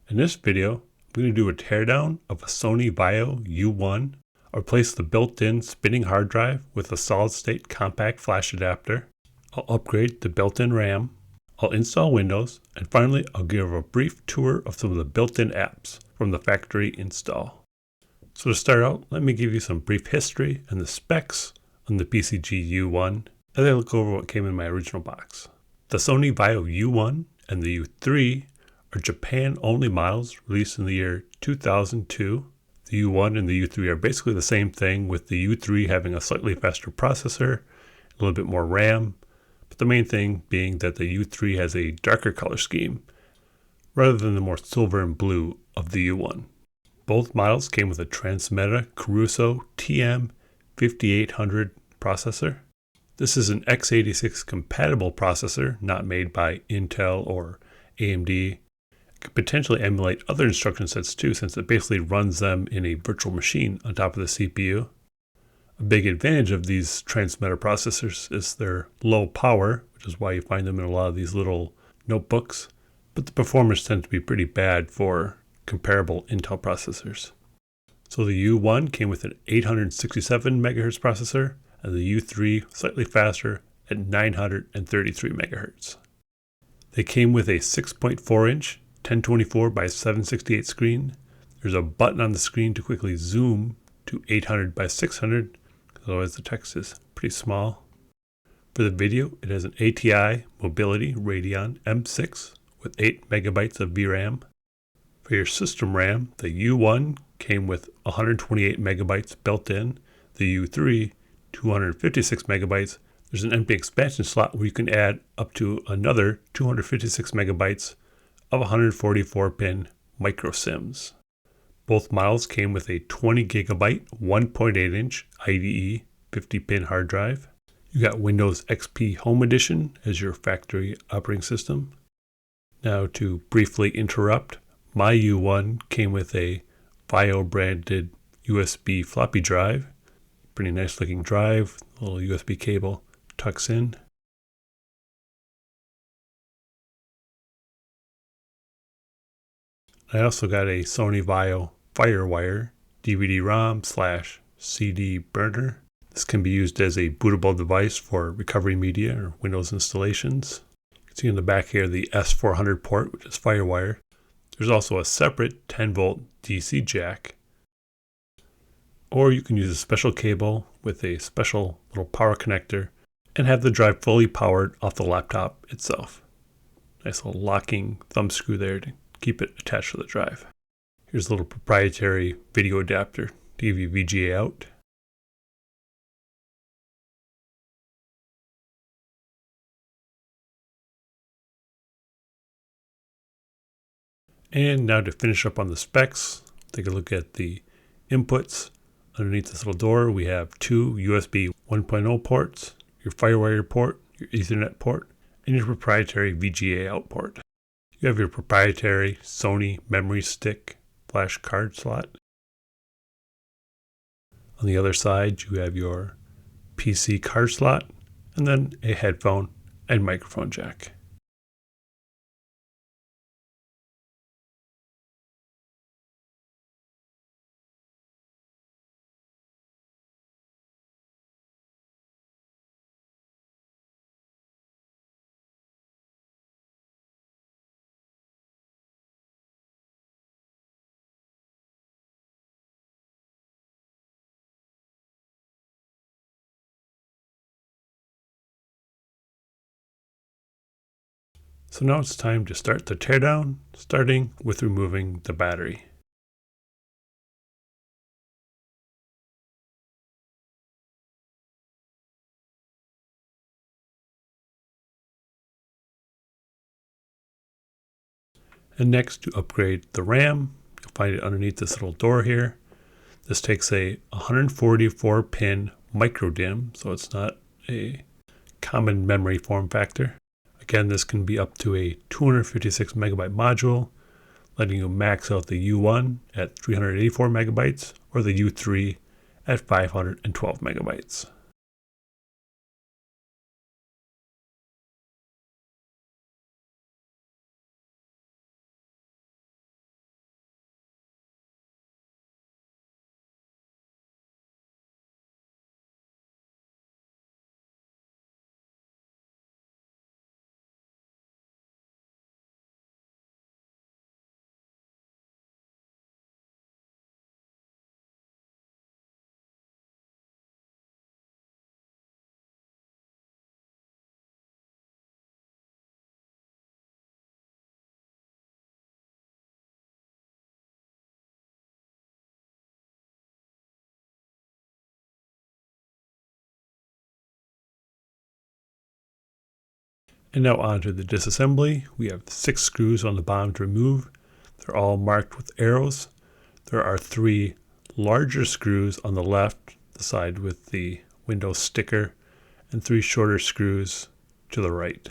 In this video, I'm going to do a teardown of a Sony Vaio U1. I'll replace the built-in spinning hard drive with a solid-state compact flash adapter. I'll upgrade the built-in RAM. I'll install Windows, and finally I'll give a brief tour of some of the built-in apps from the factory install. So to start out, let me give you some brief history and the specs on the PCG-U1 as I look over what came in my original box. The Sony Vaio U1 and the U3 are Japan-only models released in the year 2002. The U1 and the U3 are basically the same thing, with the U3 having a slightly faster processor, a little bit more RAM, but the main thing being that the U3 has a darker color scheme rather than the more silver and blue of the U1. Both models came with a Transmeta Crusoe TM5800 processor. This is an x86 compatible processor, not made by Intel or AMD. It could potentially emulate other instruction sets too, since it basically runs them in a virtual machine on top of the CPU. A big advantage of these Transmeta processors is their low power, which is why you find them in a lot of these little notebooks, but the performance tends to be pretty bad for comparable Intel processors. So the U1 came with an 867 MHz processor, and the U3 slightly faster at 933 MHz. They came with a 6.4-inch 1024 by 768 screen. There's a button on the screen to quickly zoom to 800 by 600, otherwise the text is pretty small. For the video, it has an ATI Mobility Radeon M6 with 8 megabytes of VRAM. For your system RAM, the U1 came with 128 megabytes built in, the U3 256 megabytes. There's an empty expansion slot where you can add up to another 256 megabytes of 144-pin micro SIMs. Both models came with a 20 gigabyte 1.8-inch IDE 50-pin hard drive. You got Windows XP Home Edition as your factory operating system. Now to briefly interrupt, my U1 came with a Vaio branded USB floppy drive. Pretty nice looking drive, a little USB cable tucks in. I also got a Sony Vaio Firewire DVD-ROM/CD burner. This can be used as a bootable device for recovery media or Windows installations. You can see in the back here the S400 port, which is Firewire. There's also a separate 10-volt DC jack. Or you can use a special cable with a special little power connector and have the drive fully powered off the laptop itself. Nice little locking thumb screw there to keep it attached to the drive. Here's a little proprietary video adapter to give you VGA out. And now to finish up on the specs, take a look at the inputs. Underneath this little door, we have two USB 1.0 ports, your Firewire port, your Ethernet port, and your proprietary VGA out port. You have your proprietary Sony memory stick flash card slot. On the other side, you have your PC card slot, and then a headphone and microphone jack. So now it's time to start the teardown, starting with removing the battery. And next, to upgrade the RAM, you'll find it underneath this little door here. This takes a 144-pin micro DIMM, so it's not a common memory form factor. Again, this can be up to a 256 megabyte module, letting you max out the U1 at 384 megabytes or the U3 at 512 megabytes. And now onto the disassembly. We have 6 screws on the bottom to remove. They're all marked with arrows. There are 3 larger screws on the left, the side with the Windows sticker, and 3 shorter screws to the right.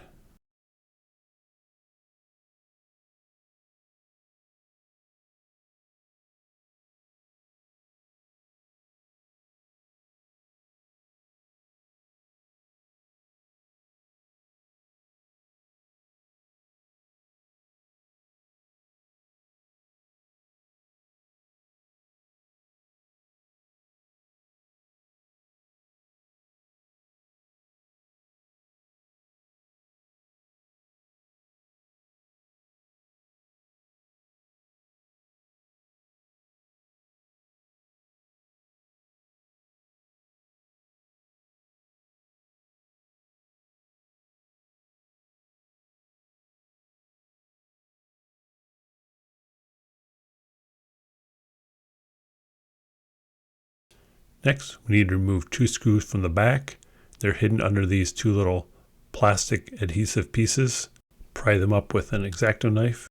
Next, we need to remove 2 screws from the back. They're hidden under these 2 little plastic adhesive pieces. Pry them up with an X-Acto knife.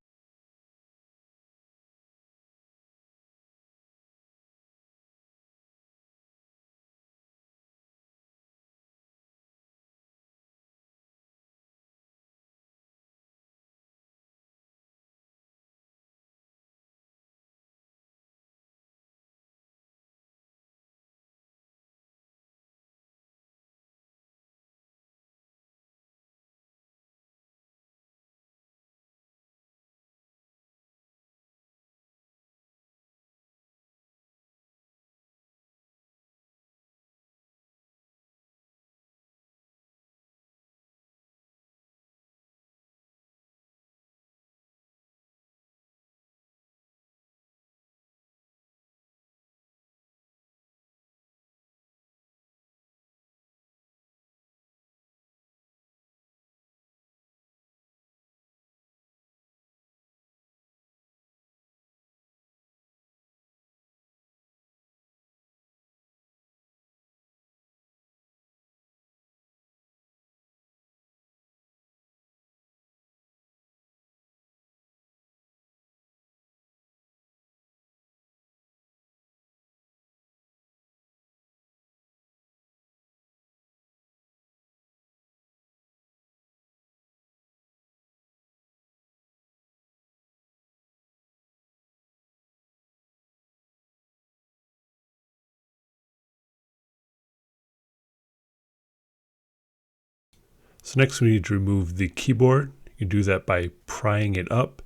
So next we need to remove the keyboard. You do that by prying it up.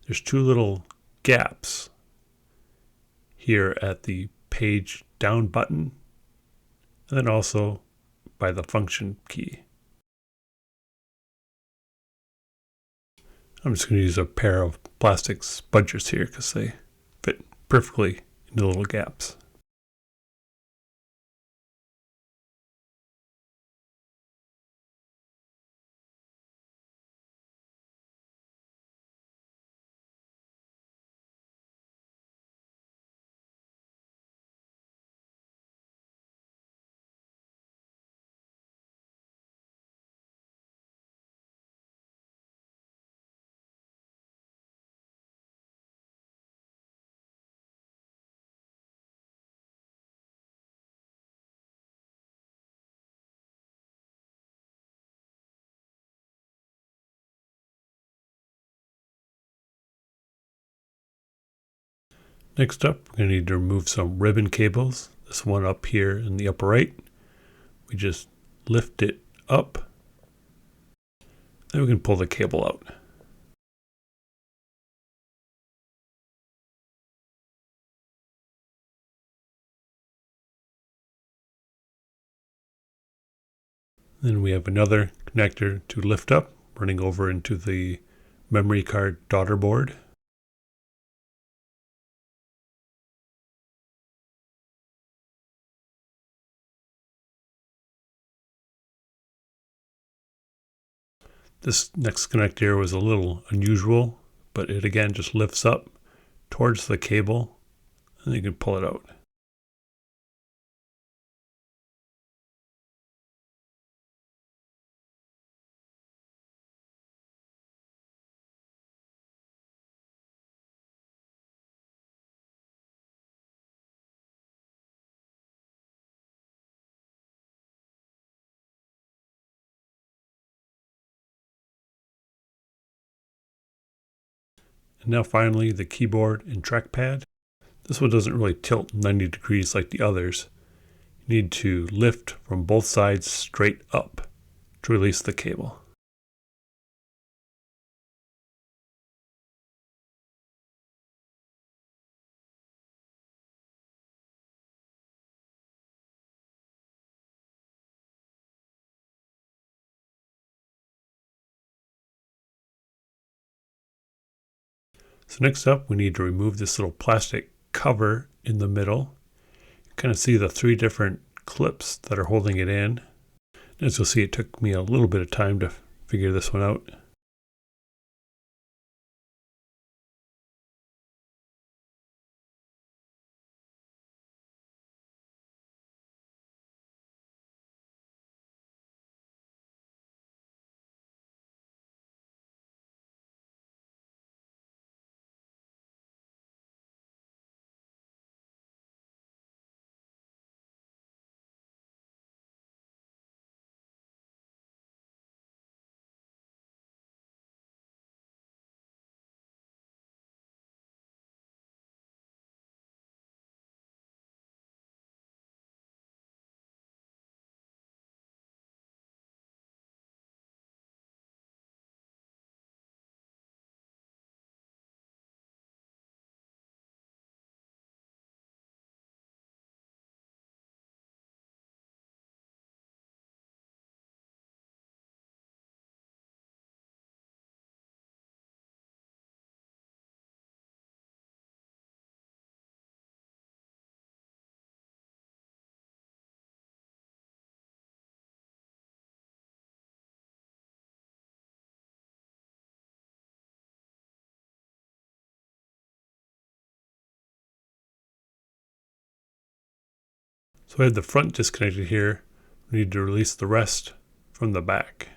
There's 2 little gaps here at the page down button, and then also by the function key. I'm just going to use a pair of plastic spudgers here because they fit perfectly in the little gaps. Next up, we're going to need to remove some ribbon cables. This one up here in the upper right. We just lift it up. Then we can pull the cable out. Then we have another connector to lift up, running over into the memory card daughter board. This next connector was a little unusual, but it again just lifts up towards the cable, and you can pull it out. And now finally the keyboard and trackpad. This one doesn't really tilt 90 degrees like the others. You need to lift from both sides straight up to release the cable. So next up, we need to remove this little plastic cover in the middle. You kind of see the three different clips that are holding it in. As you'll see, it took me a little bit of time to figure this one out. So I have the front disconnected here. We need to release the rest from the back.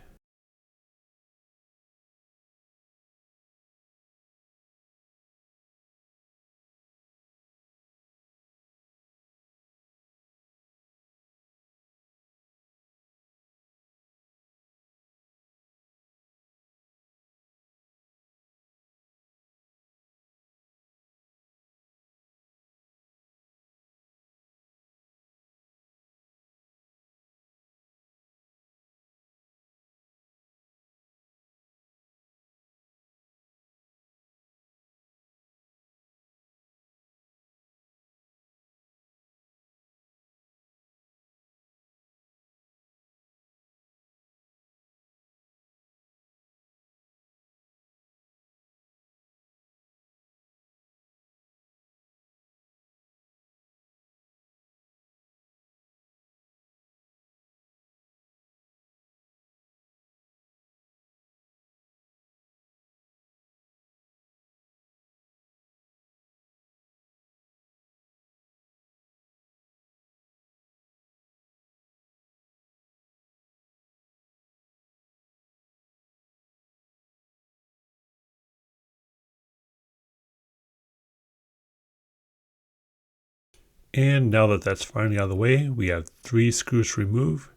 And now that that's finally out of the way, we have 3 screws to remove.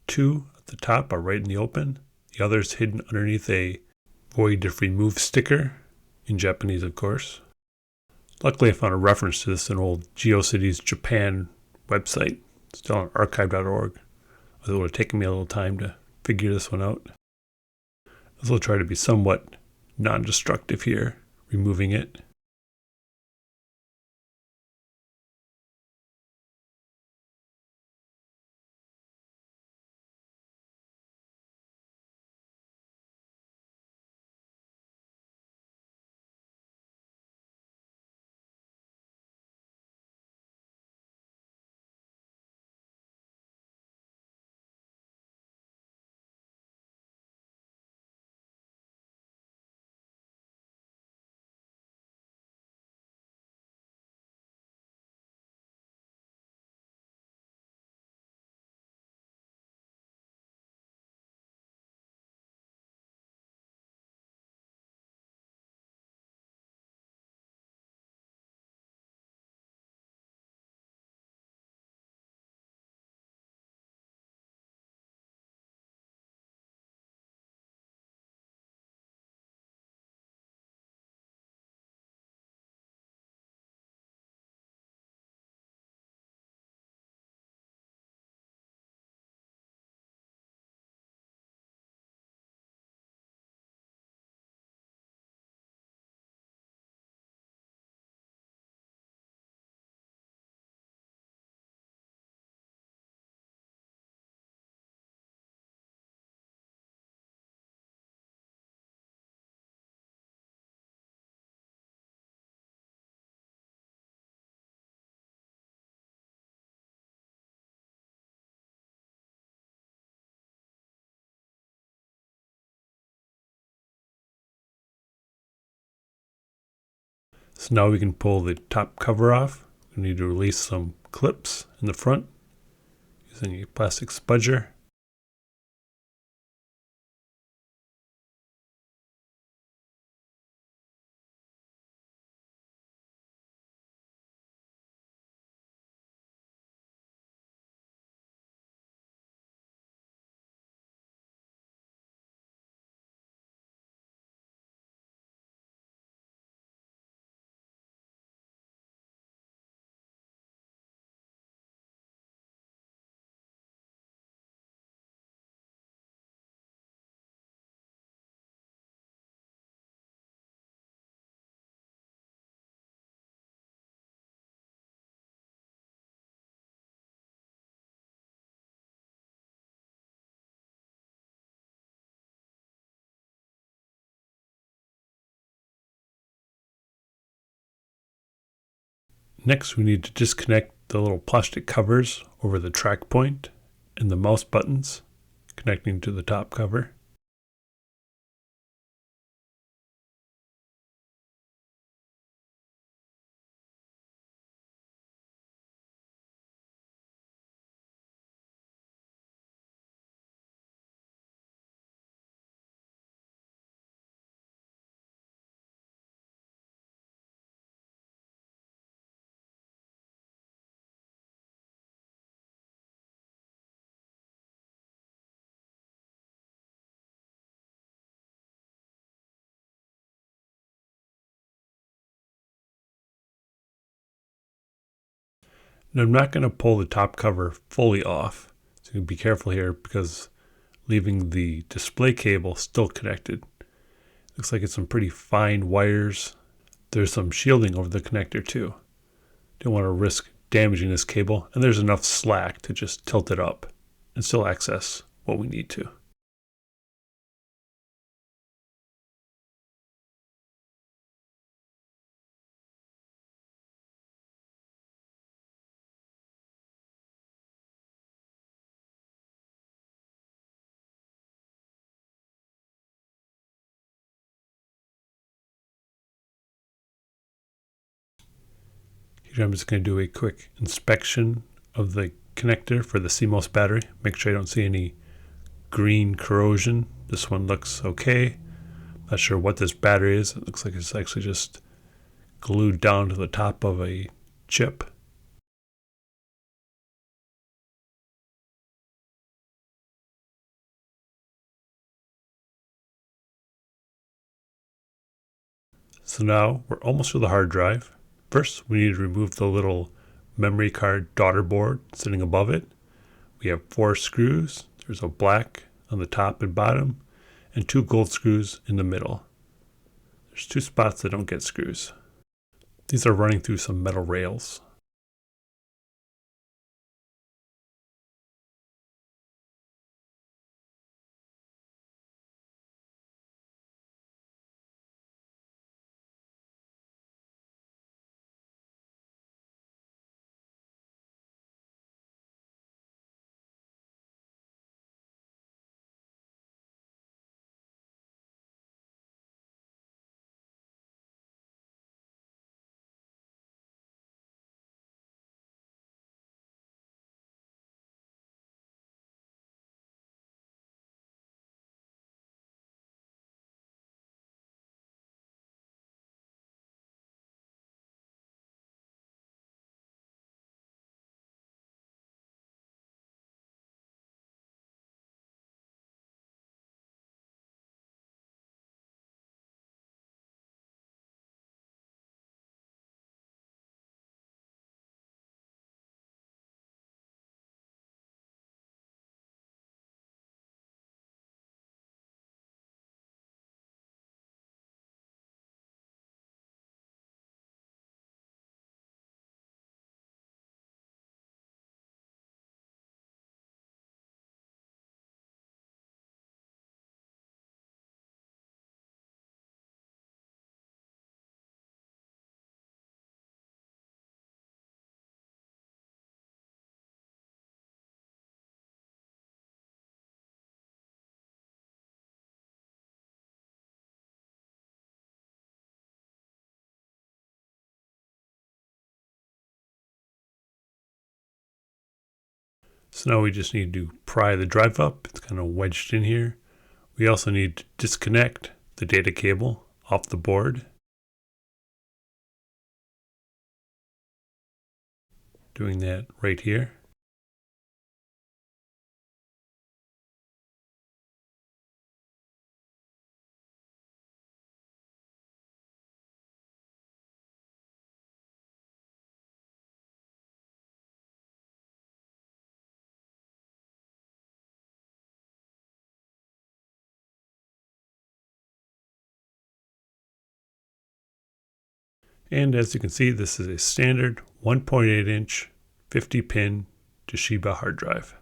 2 at the top are right in the open. The others hidden underneath a void if remove sticker, in Japanese of course. Luckily I found a reference to this in an old GeoCities Japan website, still on archive.org. It would have taken me a little time to figure this one out. This will try to be somewhat non-destructive here, removing it. So now we can pull the top cover off. We need to release some clips in the front using a plastic spudger. Next, we need to disconnect the little plastic covers over the track point and the mouse buttons connecting to the top cover. And I'm not going to pull the top cover fully off, so be careful here because leaving the display cable still connected. Looks like it's some pretty fine wires. There's some shielding over the connector too. Don't want to risk damaging this cable, and there's enough slack to just tilt it up and still access what we need to. Here I'm just going to do a quick inspection of the connector for the CMOS battery. Make sure I don't see any green corrosion. This one looks okay. Not sure what this battery is. It looks like it's actually just glued down to the top of a chip. So now we're almost to the hard drive. First, we need to remove the little memory card daughter board sitting above it. We have 4 screws. There's a black on the top and bottom, and 2 gold screws in the middle. There's 2 spots that don't get screws. These are running through some metal rails. So now we just need to pry the drive up. It's kind of wedged in here. We also need to disconnect the data cable off the board. Doing that right here. And as you can see, this is a standard 1.8 inch 50 pin Toshiba hard drive.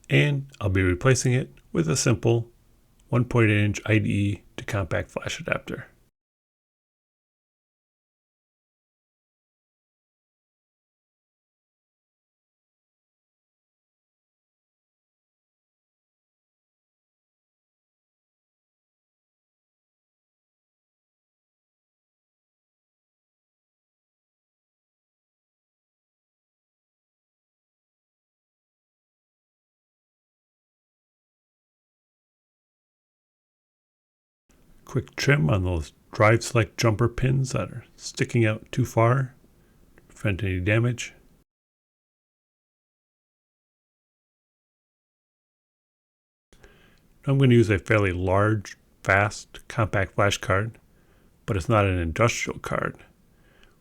And I'll be replacing it with a simple 1.8 inch IDE to compact flash adapter. Quick trim on those drive select jumper pins that are sticking out too far to prevent any damage. I'm going to use a fairly large, fast, compact flash card, but it's not an industrial card,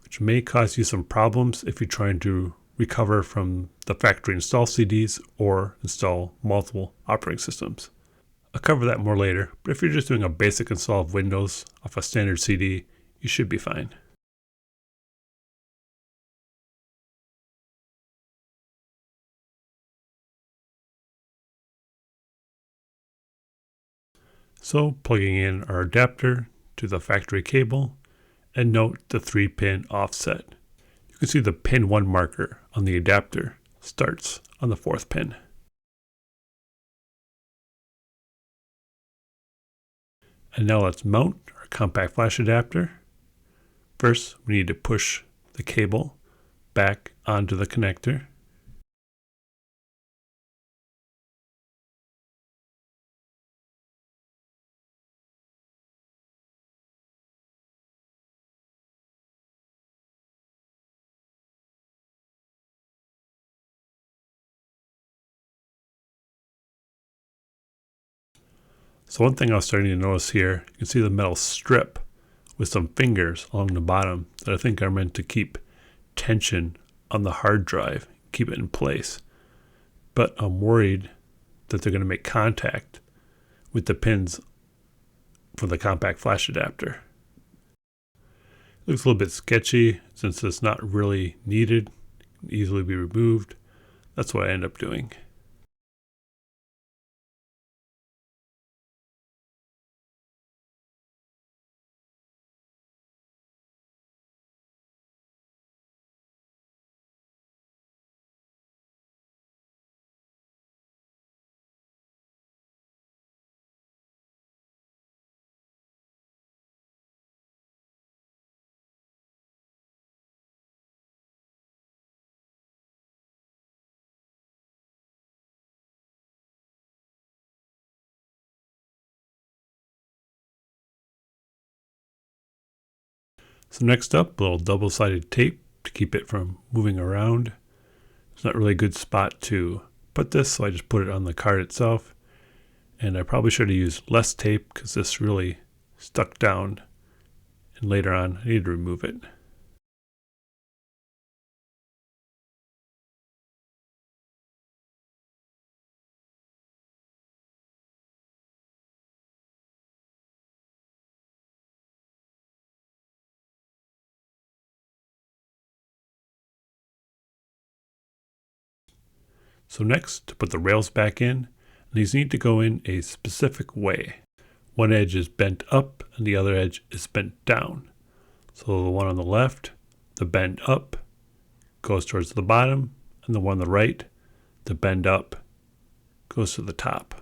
which may cause you some problems if you're trying to recover from the factory install CDs or install multiple operating systems. I'll cover that more later, but if you're just doing a basic install of Windows off a standard CD, you should be fine. So plugging in our adapter to the factory cable, and note the 3-pin offset. You can see the pin 1 marker on the adapter starts on the 4th pin. And now let's mount our compact flash adapter. First, we need to push the cable back onto the connector. So one thing I was starting to notice here, you can see the metal strip with some fingers along the bottom that I think are meant to keep tension on the hard drive, keep it in place. But I'm worried that they're going to make contact with the pins for the compact flash adapter. It looks a little bit sketchy since it's not really needed, it can easily be removed. That's what I end up doing. So next up, a little double-sided tape to keep it from moving around. It's not really a good spot to put this, so I just put it on the card itself. And I probably should have used less tape because this really stuck down. And later on, I need to remove it. So next, to put the rails back in, these need to go in a specific way. One edge is bent up and the other edge is bent down. So the one on the left, the bend up, goes towards the bottom, and the one on the right, the bend up, goes to the top.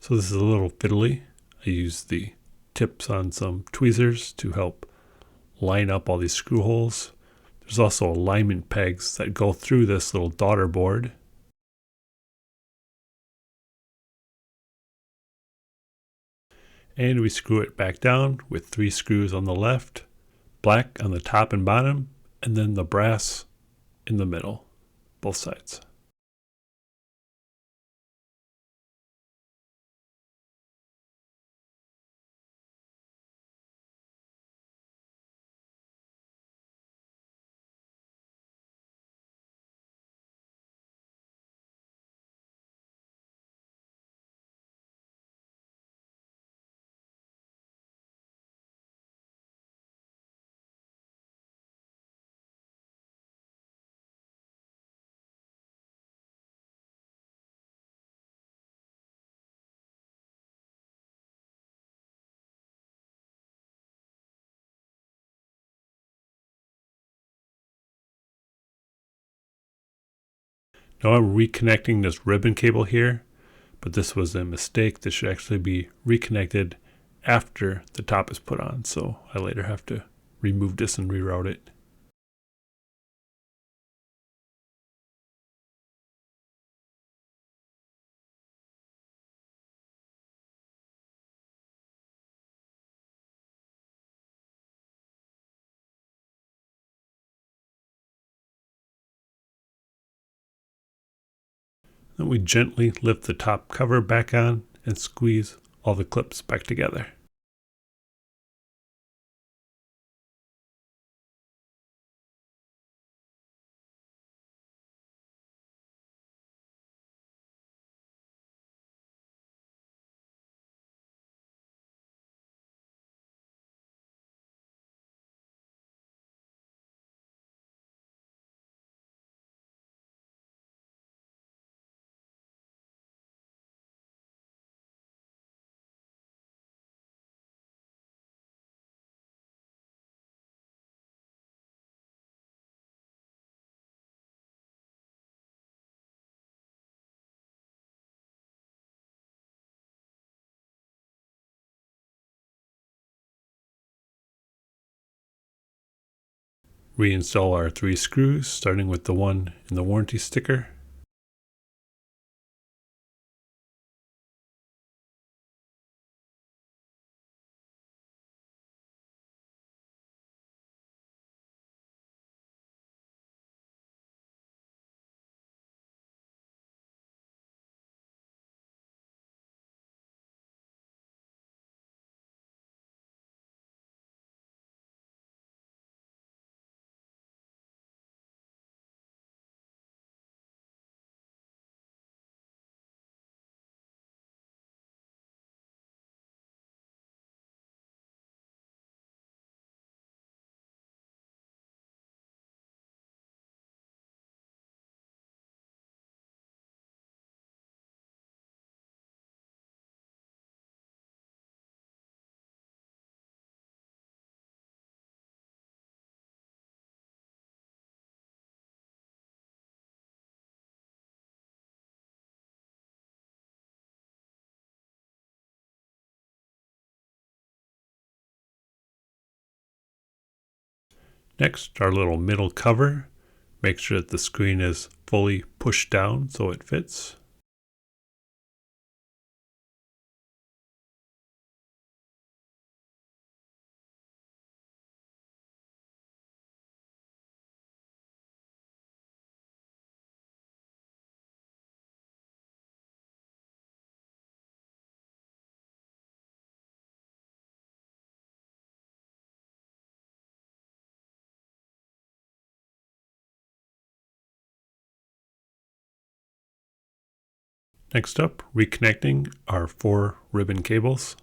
So this is a little fiddly. I use the tips on some tweezers to help line up all these screw holes. There's also alignment pegs that go through this little daughter board. And we screw it back down with 3 screws on the left, black on the top and bottom, and then the brass in the middle, both sides. Now I'm reconnecting this ribbon cable here, but this was a mistake. This should actually be reconnected after the top is put on, so I later have to remove this and reroute it. Then we gently lift the top cover back on and squeeze all the clips back together. Reinstall our 3 screws, starting with the one in the warranty sticker. Next, our little middle cover. Make sure that the screen is fully pushed down so it fits. Next up, reconnecting our 4 ribbon cables.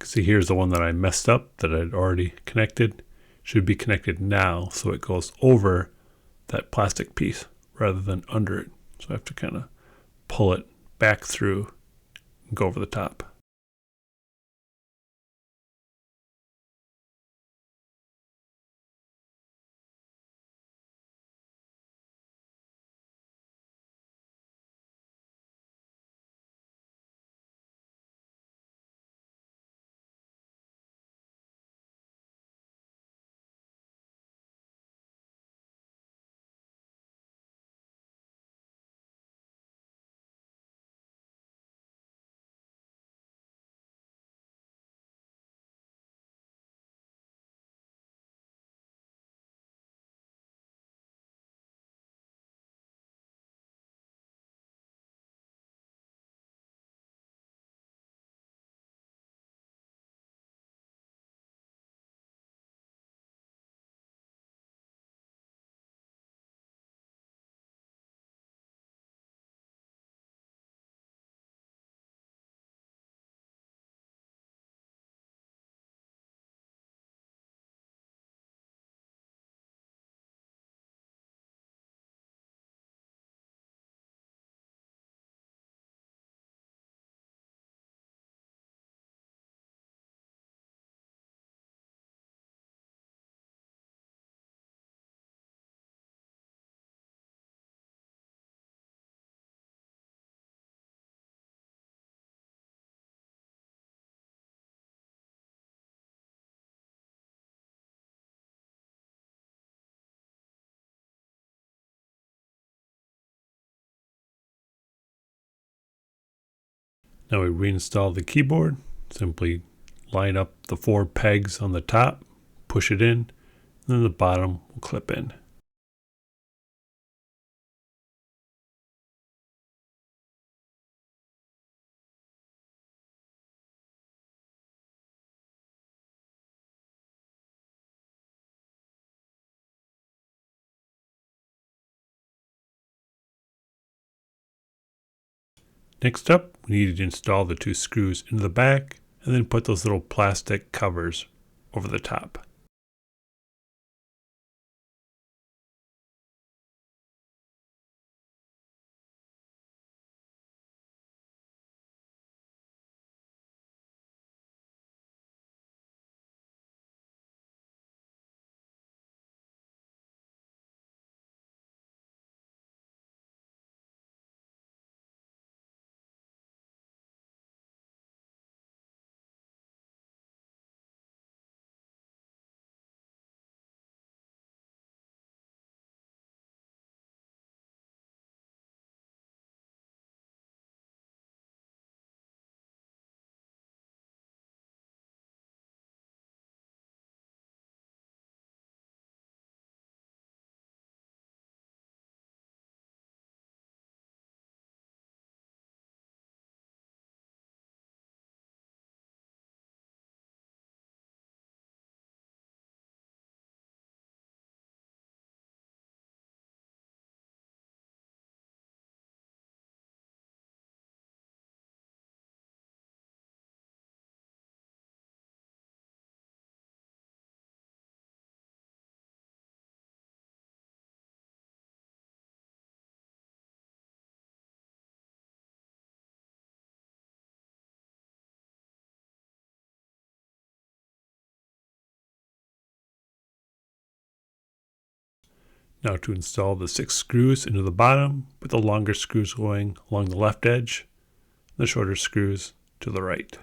See, here's the one that I messed up that I'd already connected. Should be connected now, so it goes over that plastic piece rather than under it. So I have to kind of pull it back through and go over the top. Now we reinstall the keyboard. Simply line up the 4 pegs on the top, push it in, and then the bottom will clip in. Next up, we need to install the 2 screws into the back and then put those little plastic covers over the top. Now to install the 6 screws into the bottom, with the longer screws going along the left edge, the shorter screws to the right.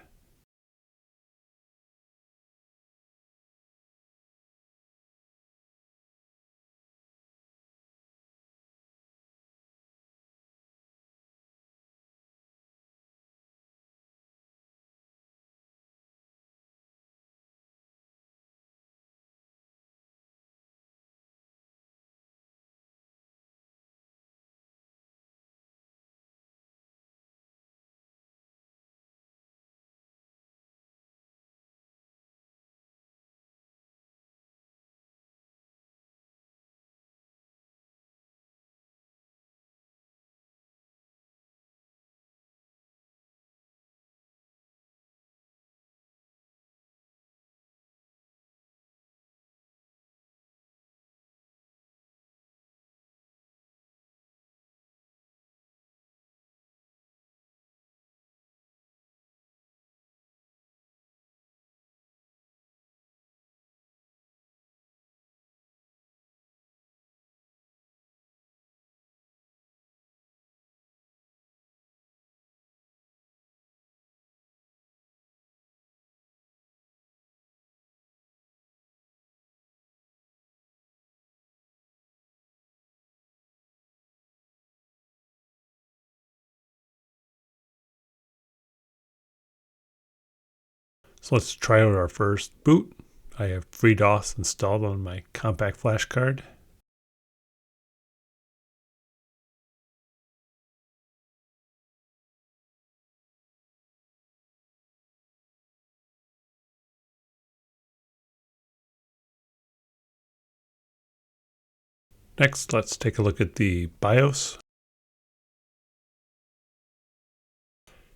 So let's try out our first boot. I have FreeDOS installed on my compact flash card. Next, let's take a look at the BIOS.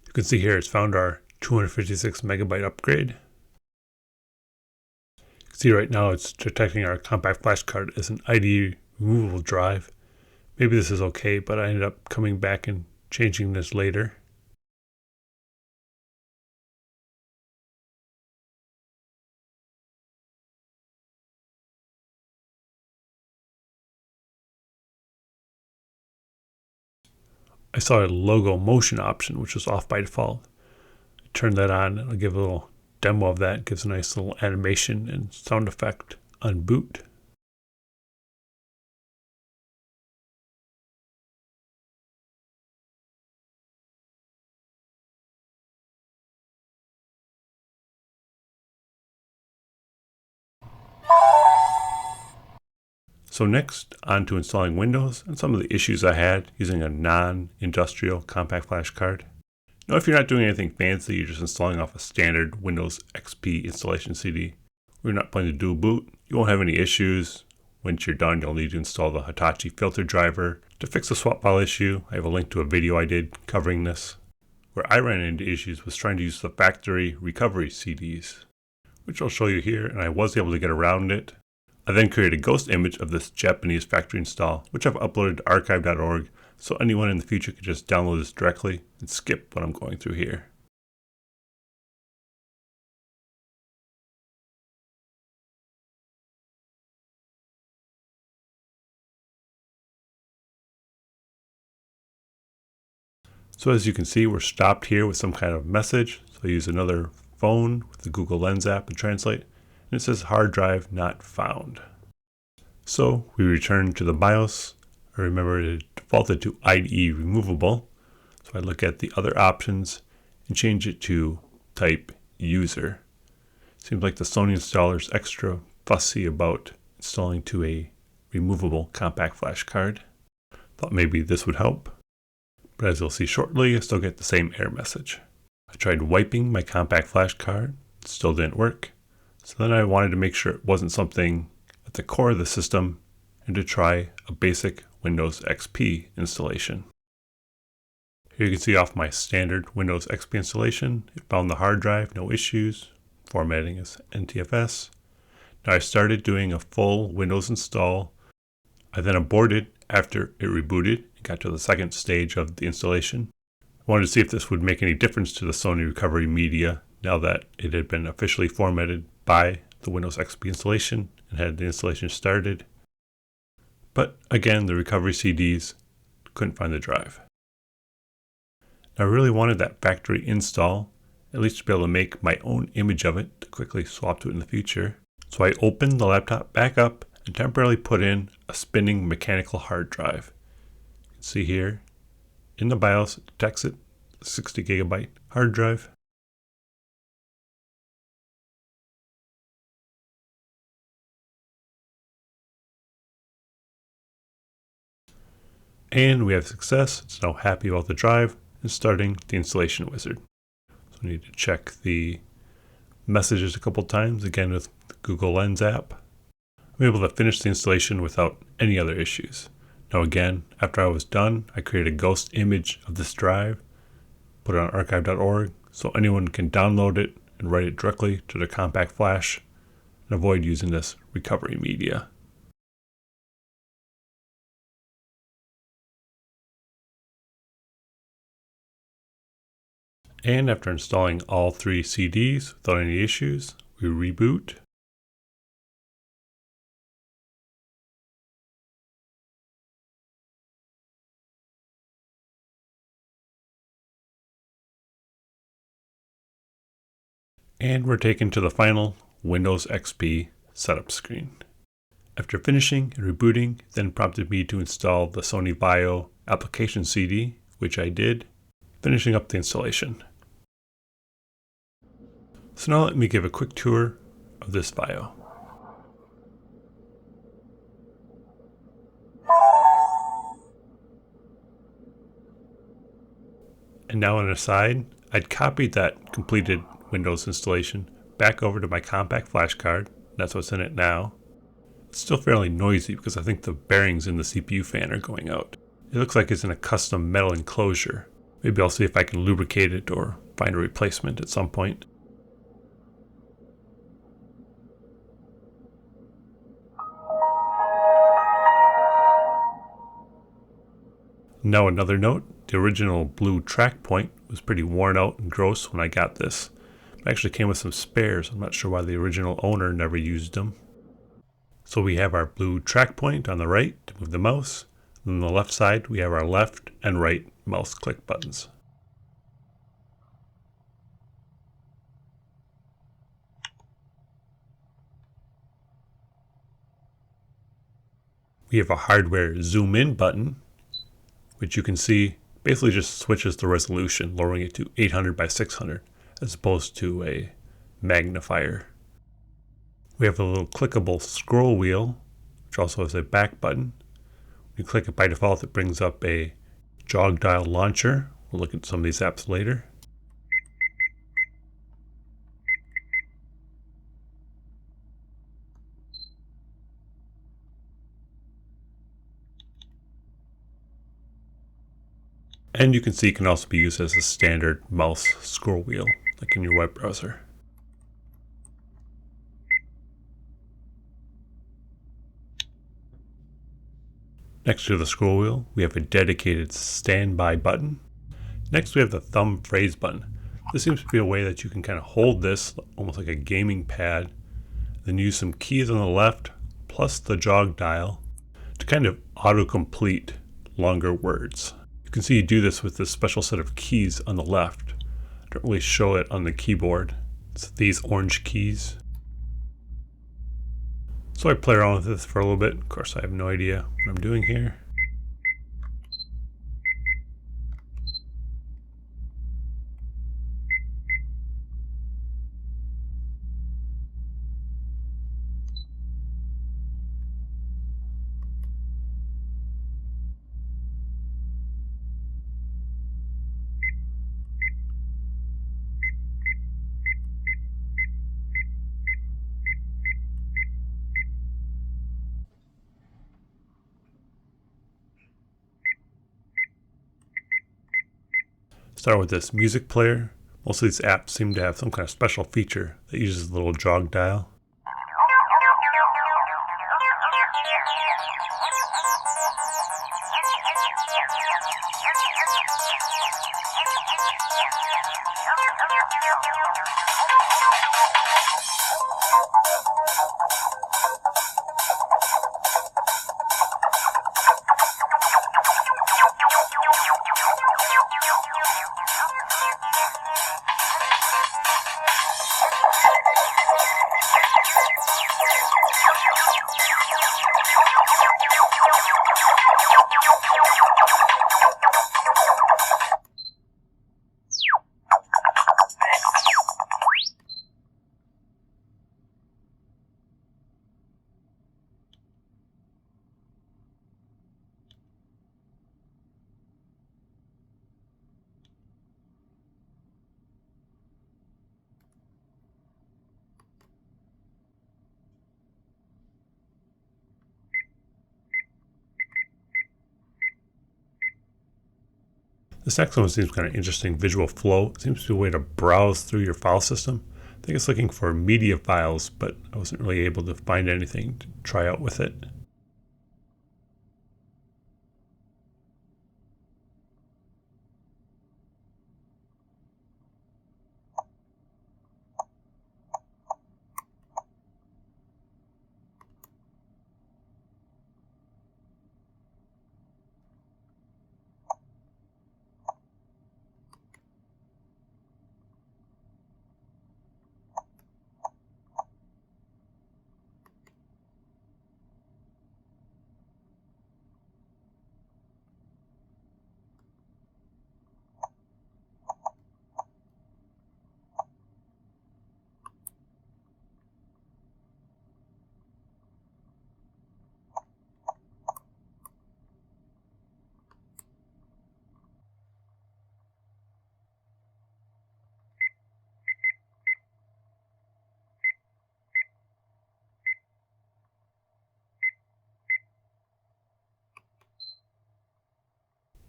You can see here it's found our 256 megabyte upgrade. You can see right now it's detecting our compact flash card as an ID removable drive. Maybe this is okay, but I ended up coming back and changing this later. I saw a logo motion option, which was off by default. I turned that on, and I'll give a little demo of that. It gives a nice little animation and sound effect on boot. So next, on to installing Windows and some of the issues I had using a non-industrial compact flash card. Now, if you're not doing anything fancy, you're just installing off a standard Windows XP installation CD, or you're not planning to do a boot, you won't have any issues. Once you're done, you'll need to install the Hitachi filter driver to fix the swap file issue. I have a link to a video I did covering this. where I ran into issues was trying to use the factory recovery CDs, which I'll show you here, and I was able to get around it. I then created a ghost image of this Japanese factory install, which I've uploaded to archive.org, so anyone in the future could just download this directly and skip what I'm going through here. So as you can see, we're stopped here with some kind of message. So I use another phone with the Google Lens app and translate, and it says hard drive not found. So we return to the BIOS. I remember it defaulted to IDE removable. So I look at the other options and change it to type user. Seems like the Sony installer is extra fussy about installing to a removable compact flash card. Thought maybe this would help. But as you'll see shortly, I still get the same error message. I tried wiping my compact flash card, it still didn't work. So then I wanted to make sure it wasn't something at the core of the system and to try a basic Windows XP installation. Here you can see off my standard Windows XP installation, it found the hard drive, no issues, formatting is NTFS. Now I started doing a full Windows install. I then aborted after it rebooted and got to the second stage of the installation. I wanted to see if this would make any difference to the Sony recovery media now that it had been officially formatted by the Windows XP installation and had the installation started. But again, the recovery CDs couldn't find the drive. Now I really wanted that factory install, at least to be able to make my own image of it to quickly swap to it in the future. So I opened the laptop back up and temporarily put in a spinning mechanical hard drive. You can see here in the BIOS, it detects it, a 60 gigabyte hard drive. And we have success. It's now happy about the drive and starting the installation wizard. So we need to check the messages a couple times, again with the Google Lens app. I'm able to finish the installation without any other issues. Now again, after I was done, I created a ghost image of this drive, put it on archive.org so anyone can download it and write it directly to their compact flash and avoid using this recovery media. And after installing all 3 CDs without any issues, we reboot. And we're taken to the final Windows XP setup screen. After finishing and rebooting, it then prompted me to install the Sony Vaio application CD, which I did, finishing up the installation. So now let me give a quick tour of this Vaio. And now an aside, I'd copied that completed Windows installation back over to my compact flash card. That's what's in it now. It's still fairly noisy because I think the bearings in the CPU fan are going out. It looks like it's in a custom metal enclosure. Maybe I'll see if I can lubricate it or find a replacement at some point. Now another note, the original blue track point was pretty worn out and gross when I got this. It actually came with some spares. I'm not sure why the original owner never used them. So we have our blue track point on the right to move the mouse. And on the left side, we have our left and right mouse click buttons. We have a hardware zoom in button, which you can see basically just switches the resolution, lowering it to 800 by 600 as opposed to a magnifier. We have a little clickable scroll wheel, which also has a back button. When you click it by default, it brings up a jog dial launcher. We'll look at some of these apps later. And you can see it can also be used as a standard mouse scroll wheel, like in your web browser. Next to the scroll wheel, we have a dedicated standby button. Next, we have the thumb raise button. This seems to be a way that you can kind of hold this almost like a gaming pad, then use some keys on the left plus the jog dial to kind of autocomplete longer words. You can see you do this with this special set of keys on the left. I don't really show it on the keyboard. It's these orange keys. So I play around with this for a little bit. Of course, I have no idea what I'm doing here. Start with this music player. Most of these apps seem to have some kind of special feature that uses a little jog dial. This next one seems kind of interesting. Visual flow. It seems to be a way to browse through your file system. I think it's looking for media files, but I wasn't really able to find anything to try out with it.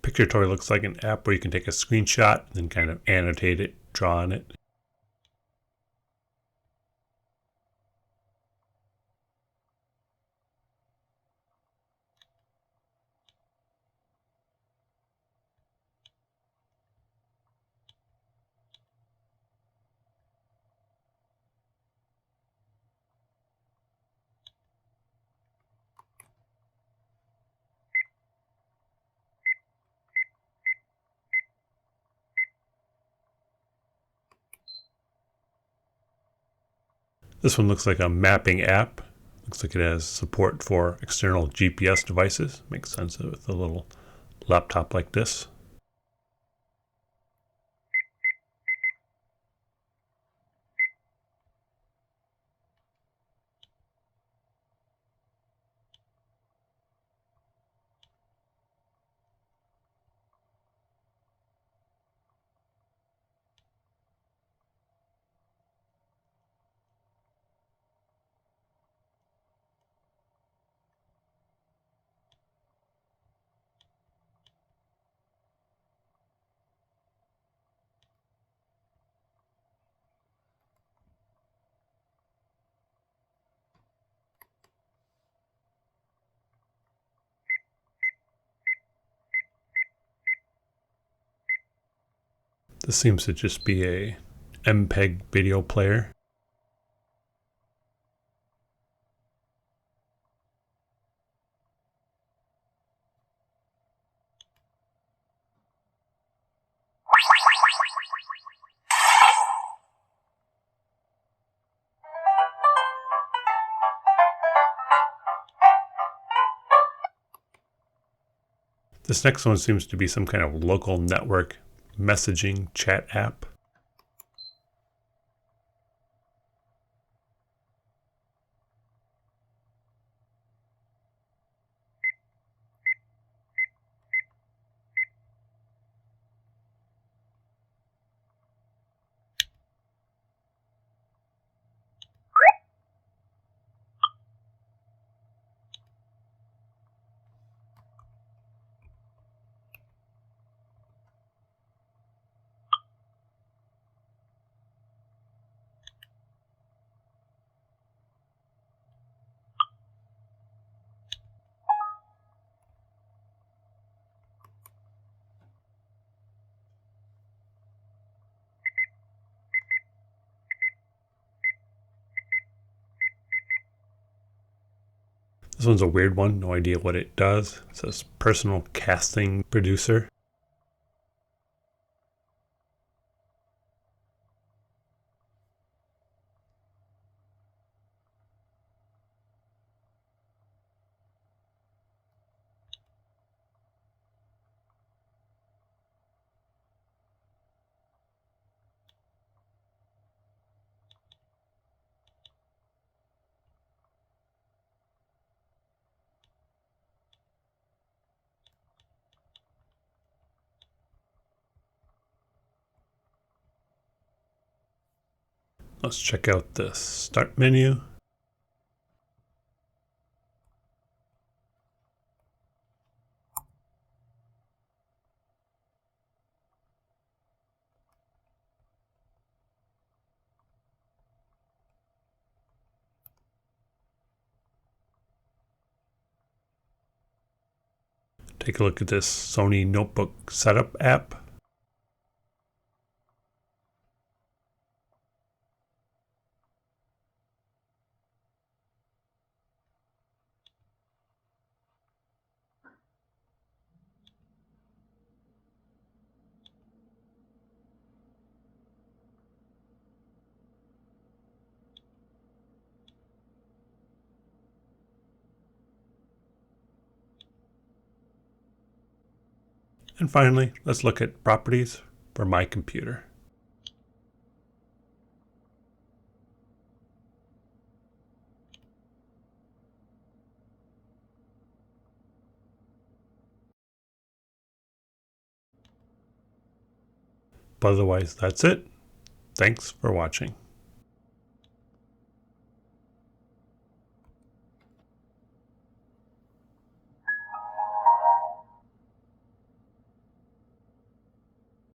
Pictory looks like an app where you can take a screenshot and then kind of annotate it, draw on it. This one looks like a mapping app. Looks like it has support for external GPS devices. Makes sense with a little laptop like this. This seems to just be a MPEG video player. This next one seems to be some kind of local network messaging chat app. This one's a weird one, no idea what it does. It says personal casting producer. Let's check out the start menu. Take a look at this Sony Notebook Setup app. And finally, let's look at properties for my computer. But otherwise, that's it. Thanks for watching.